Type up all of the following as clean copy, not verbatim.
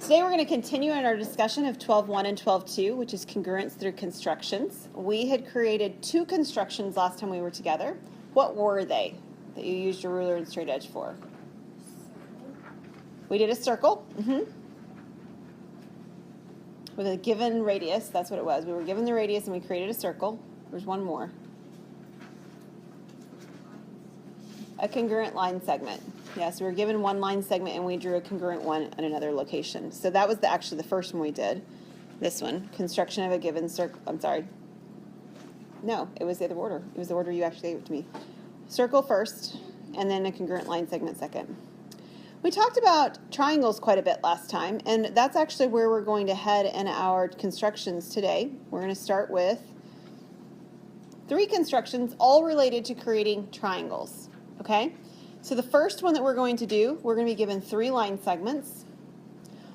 Today we're going to continue in our discussion of 12.1 and 12.2, which is congruence through constructions. We had created two constructions last time we were together. What were they that you used your ruler and straight edge for? We did a circle with a given radius. That's what it was. We were given the radius and we created a circle. There's one more. A congruent line segment. Yes, we were given one line segment and we drew a congruent one at another location. So that was actually the first one we did. This one, construction of a given circle. I'm sorry. No, it was the other order. It was the order you actually gave it to me. Circle first, and then a congruent line segment second. We talked about triangles quite a bit last time, and that's actually where we're going to head in our constructions today. We're going to start with 3 constructions, all related to creating triangles. Okay? So the first one that we're going to do, we're going to be given 3 line segments.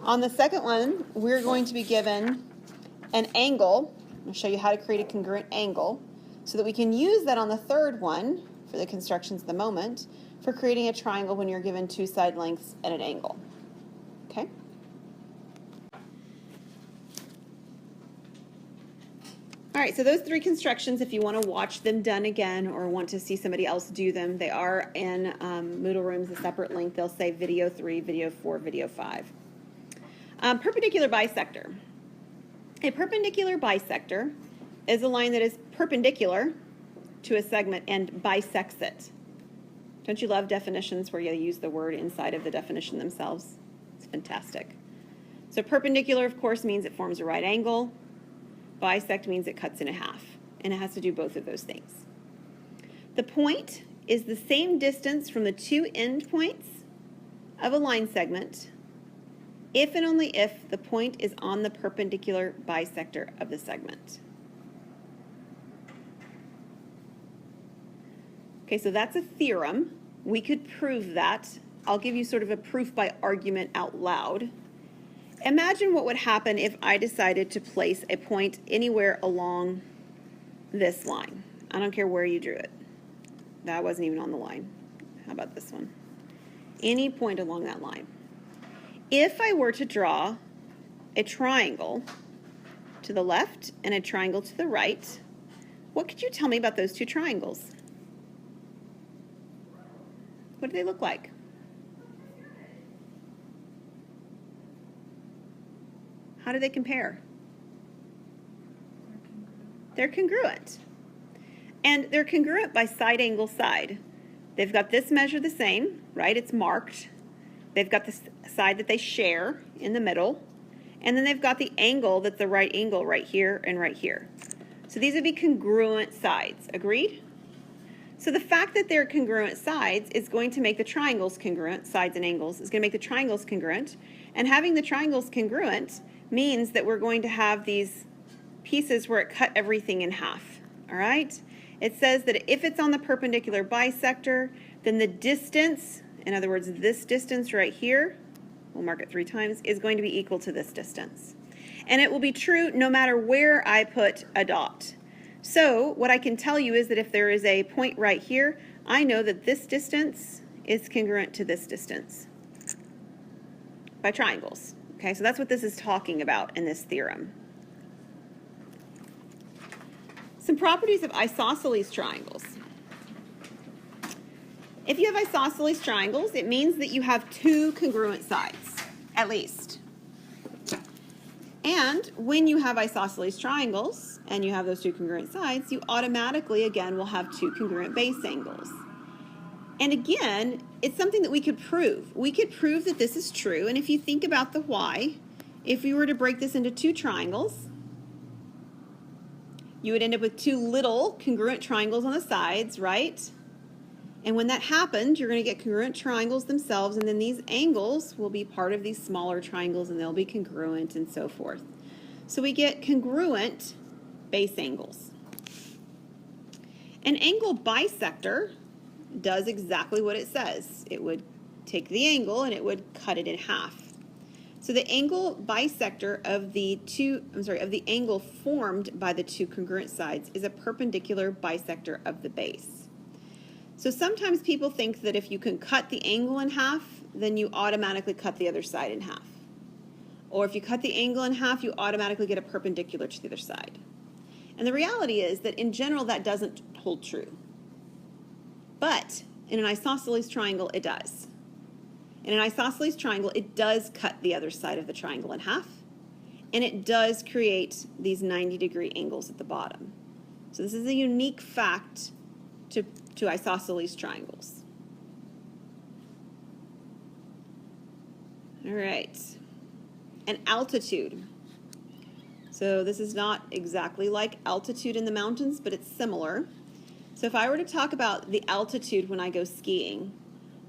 On the second one, we're going to be given an angle. I'll show you how to create a congruent angle so that we can use that on the third one for the constructions at the moment for creating a triangle when you're given 2 side lengths and an angle. Okay? All right, so those 3 constructions, if you want to watch them done again or want to see somebody else do them, they are in Moodle Rooms, a separate link. They'll say video 3, video 4, video 5. Perpendicular bisector. A perpendicular bisector is a line that is perpendicular to a segment and bisects it. Don't you love definitions where you use the word inside of the definition themselves? It's fantastic. So perpendicular, of course, means it forms a right angle. Bisect means it cuts in half, and it has to do both of those things. The point is the same distance from the 2 end points of a line segment if and only if the point is on the perpendicular bisector of the segment. Okay, so that's a theorem. We could prove that. I'll give you sort of a proof by argument out loud. Imagine what would happen if I decided to place a point anywhere along this line. I don't care where you drew it. That wasn't even on the line. How about this one? Any point along that line. If I were to draw a triangle to the left and a triangle to the right, what could you tell me about those 2 triangles? What do they look like? How do they compare? They're congruent. And they're congruent by side angle side. They've got this measure the same, right? It's marked. They've got the side that they share in the middle. And then they've got the angle that's the right angle right here and right here. So these would be congruent sides. Agreed? So the fact that they're congruent sides is going to make the triangles congruent, sides and angles, is going to make the triangles congruent. And having the triangles congruent means that we're going to have these pieces where it cut everything in half. All right? It says that if it's on the perpendicular bisector, then the distance, in other words, this distance right here, we'll mark it 3 times, is going to be equal to this distance. And it will be true no matter where I put a dot. So what I can tell you is that if there is a point right here, I know that this distance is congruent to this distance by triangles. Okay, so that's what this is talking about in this theorem. Some properties of isosceles triangles. If you have isosceles triangles, it means that you have 2 congruent sides, at least. And when you have isosceles triangles, and you have those 2 congruent sides, you automatically, again, will have 2 congruent base angles. And again, it's something that we could prove. We could prove that this is true, and if you think about the why, if we were to break this into 2 triangles, you would end up with 2 little congruent triangles on the sides, right? And when that happened, you're going to get congruent triangles themselves, and then these angles will be part of these smaller triangles, and they'll be congruent and so forth. So we get congruent base angles. An angle bisector does exactly what it says. It would take the angle and it would cut it in half. So the angle bisector of the angle formed by the 2 congruent sides is a perpendicular bisector of the base. So sometimes people think that if you can cut the angle in half, then you automatically cut the other side in half. or if you cut the angle in half, you automatically get a perpendicular to the other side. And the reality is that in general that doesn't hold true. But in an isosceles triangle, it does. In an isosceles triangle, it does cut the other side of the triangle in half, and it does create these 90-degree angles at the bottom. So this is a unique fact to isosceles triangles. All right, and altitude. So this is not exactly like altitude in the mountains, but it's similar. So if I were to talk about the altitude when I go skiing,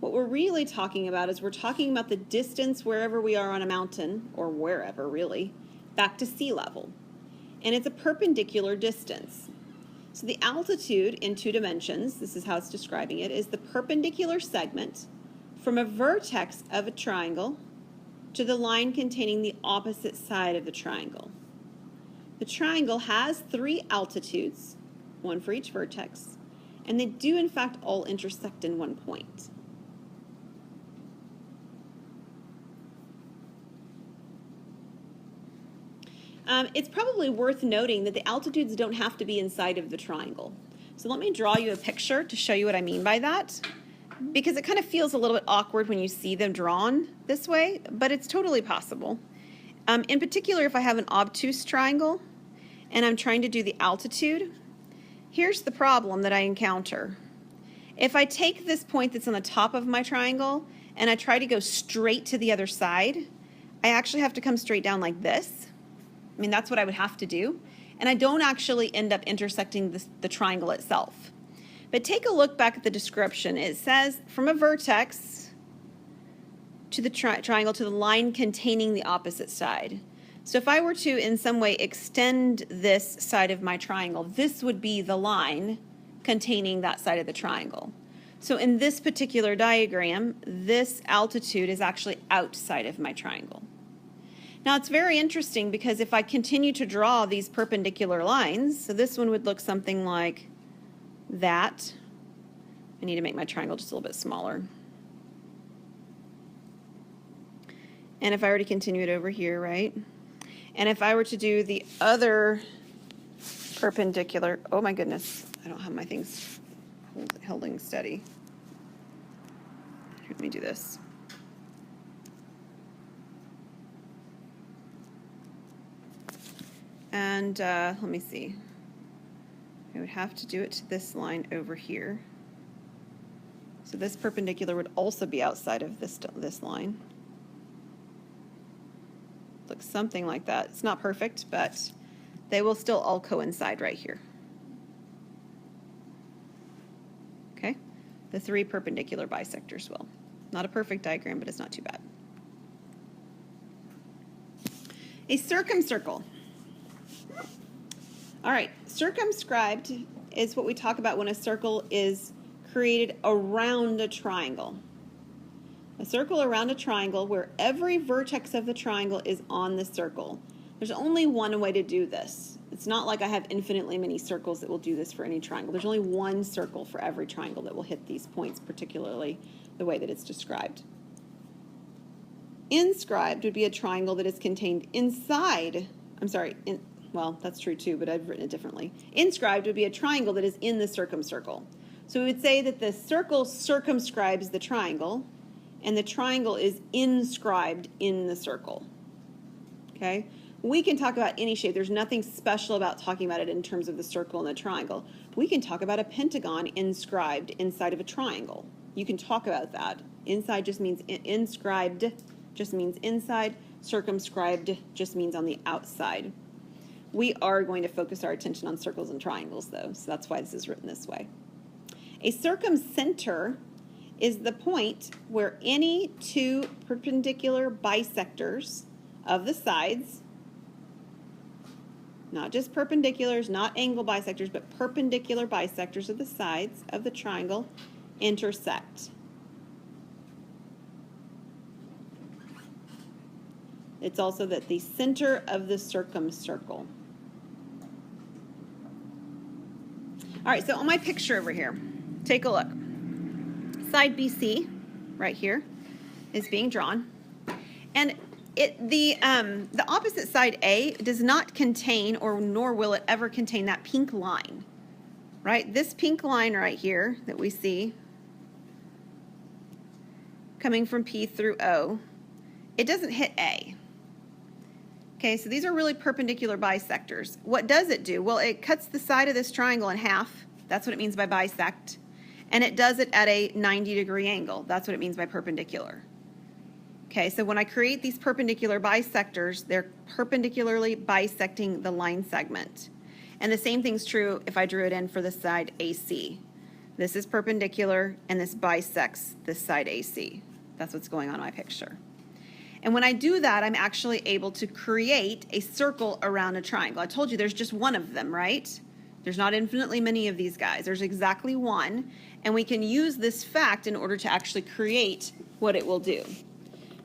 what we're really talking about is we're talking about the distance wherever we are on a mountain, or wherever really, back to sea level. And it's a perpendicular distance. So the altitude in 2 dimensions, this is how it's describing it, is the perpendicular segment from a vertex of a triangle to the line containing the opposite side of the triangle. The triangle has 3 altitudes, 1 for each vertex, and they do in fact all intersect in 1 point. It's probably worth noting that the altitudes don't have to be inside of the triangle. So let me draw you a picture to show you what I mean by that, because it kind of feels a little bit awkward when you see them drawn this way, but it's totally possible. In particular, if I have an obtuse triangle and I'm trying to do the altitude, here's the problem that I encounter. If I take this point that's on the top of my triangle and I try to go straight to the other side, I actually have to come straight down like this. I mean, that's what I would have to do. And I don't actually end up intersecting the triangle itself. But take a look back at the description. It says from a vertex to the triangle to the line containing the opposite side. So if I were to in some way extend this side of my triangle, this would be the line containing that side of the triangle. So in this particular diagram, this altitude is actually outside of my triangle. Now it's very interesting because if I continue to draw these perpendicular lines, so this one would look something like that. I need to make my triangle just a little bit smaller. And if I were to continue it over here, right? And if I were to do the other perpendicular, oh my goodness, I don't have my things holding steady. Let me do this. And let me see. I would have to do it to this line over here. So this perpendicular would also be outside of this line. Looks something like that. It's not perfect, but they will still all coincide right here. Okay? The 3 perpendicular bisectors will. Not a perfect diagram, but it's not too bad. A circumcircle. All right, circumscribed is what we talk about when a circle is created around a triangle. A circle around a triangle where every vertex of the triangle is on the circle. There's only one way to do this. It's not like I have infinitely many circles that will do this for any triangle. There's only one circle for every triangle that will hit these points, particularly the way that it's described. Inscribed would be a triangle that is contained inside, well, that's true too, but I've written it differently. Inscribed would be a triangle that is in the circumcircle. So we would say that the circle circumscribes the triangle, and the triangle is inscribed in the circle. Okay? We can talk about any shape. There's nothing special about talking about it in terms of the circle and the triangle. We can talk about a pentagon inscribed inside of a triangle. You can talk about that. Inside just means inscribed, just means inside. Circumscribed just means on the outside. We are going to focus our attention on circles and triangles, though, so that's why this is written this way. A circumcenter is the point where any 2 perpendicular bisectors of the sides, not just perpendiculars, not angle bisectors, but perpendicular bisectors of the sides of the triangle, intersect. It's also that the center of the circumcircle. All right, so on my picture over here, take a look. Side BC, right here, is being drawn. And The opposite side A does not contain, or nor will it ever contain, that pink line, right? This pink line right here that we see coming from P through O, it doesn't hit A. Okay, so these are really perpendicular bisectors. What does it do? Well, it cuts the side of this triangle in half. That's what it means by bisect. And it does it at a 90-degree angle. That's what it means by perpendicular. Okay, so when I create these perpendicular bisectors, they're perpendicularly bisecting the line segment. And the same thing's true if I drew it in for the side AC. This is perpendicular, and this bisects this side AC. That's what's going on in my picture. And when I do that, I'm actually able to create a circle around a triangle. I told you there's just one of them, right? There's not infinitely many of these guys. There's exactly one, and we can use this fact in order to actually create what it will do.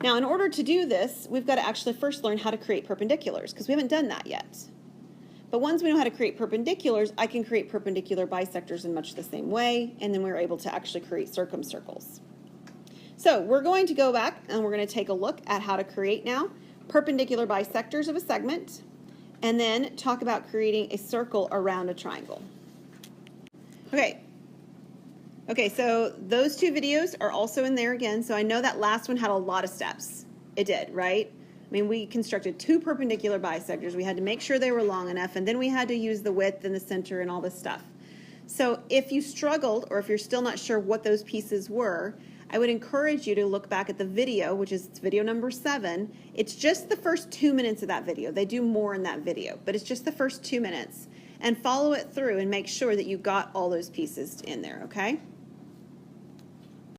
Now, in order to do this, we've got to actually first learn how to create perpendiculars, because we haven't done that yet. But once we know how to create perpendiculars, I can create perpendicular bisectors in much the same way, and then we're able to actually create circumcircles. So we're going to go back and we're going to take a look at how to create now perpendicular bisectors of a segment, and then talk about creating a circle around a triangle. Okay, so those two videos are also in there again. So I know that last one had a lot of steps. It did, right? I mean, we constructed two perpendicular bisectors. We had to make sure they were long enough, and then we had to use the width and the center and all this stuff. So if you struggled, or if you're still not sure what those pieces were, I would encourage you to look back at the video, which is video number 7. It's just the first 2 minutes of that video. They do more in that video, but it's just the first 2 minutes. And follow it through and make sure that you got all those pieces in there, okay?